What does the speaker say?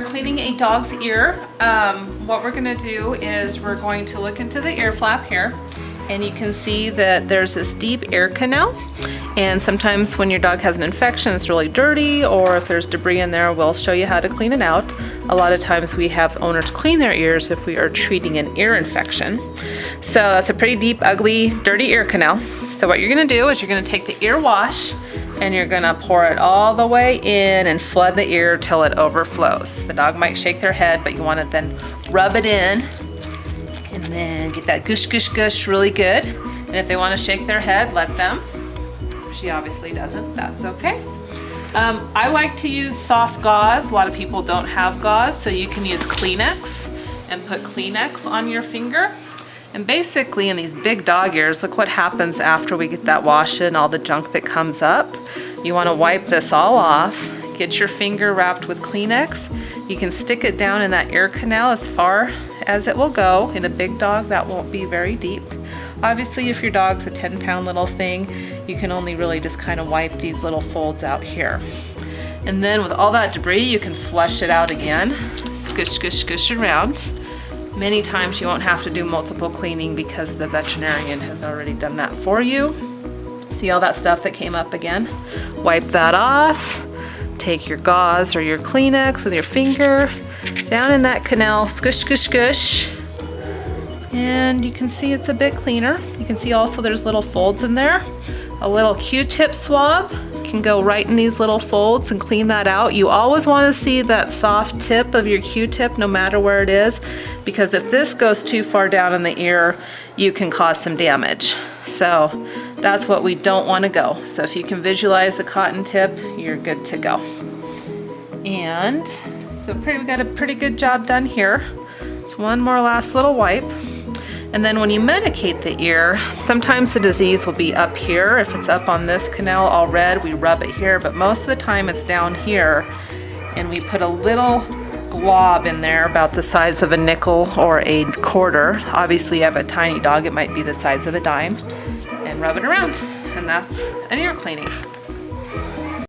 cleaning a dog's ear, what we're gonna do is we're going to look into the ear flap here, and you can see that there's this deep ear canal. And sometimes when your dog has an infection, it's really dirty, or if there's debris in there, we'll show you how to clean it out. A lot of times we have owners clean their ears if we are treating an ear infection. So that's a pretty deep, ugly, dirty ear canal. So what you're gonna do is you're gonna take the ear wash and you're gonna pour it all the way in and flood the ear till it overflows. The dog might shake their head, but you wanna then rub it in and then get that gush, gush, gush really good. And if they wanna shake their head, let them. She obviously doesn't, that's okay. I like to use soft gauze. A lot of people don't have gauze, so you can use Kleenex and put Kleenex on your finger. And basically in these big dog ears, look what happens after we get that wash in, all the junk that comes up. You wanna wipe this all off, get your finger wrapped with Kleenex. You can stick it down in that ear canal as far as it will go. In a big dog, that won't be very deep. Obviously, if your dog's a 10-pound little thing, you can only really just kind of wipe these little folds out here. And then with all that debris, you can flush it out again. Squish, squish, squish around. Many times you won't have to do multiple cleaning because the veterinarian has already done that for you. See all that stuff that came up again? Wipe that off. Take your gauze or your Kleenex with your finger down in that canal, squish, squish, squish. And you can see it's a bit cleaner. You can see also there's little folds in there. A little Q-tip swab can go right in these little folds and clean that out. You always want to see that soft tip of your Q-tip no matter where it is, because if this goes too far down in the ear, you can cause some damage. So that's what we don't want to go. So if you can visualize the cotton tip, you're good to go. And so we got a pretty good job done here. It's one more last little wipe. And then when you medicate the ear, sometimes the disease will be up here. If it's up on this canal all red, we rub it here, but most of the time it's down here. And we put a little glob in there about the size of a nickel or a quarter. Obviously you have a tiny dog, it might be the size of a dime, and rub it around. And that's an ear cleaning.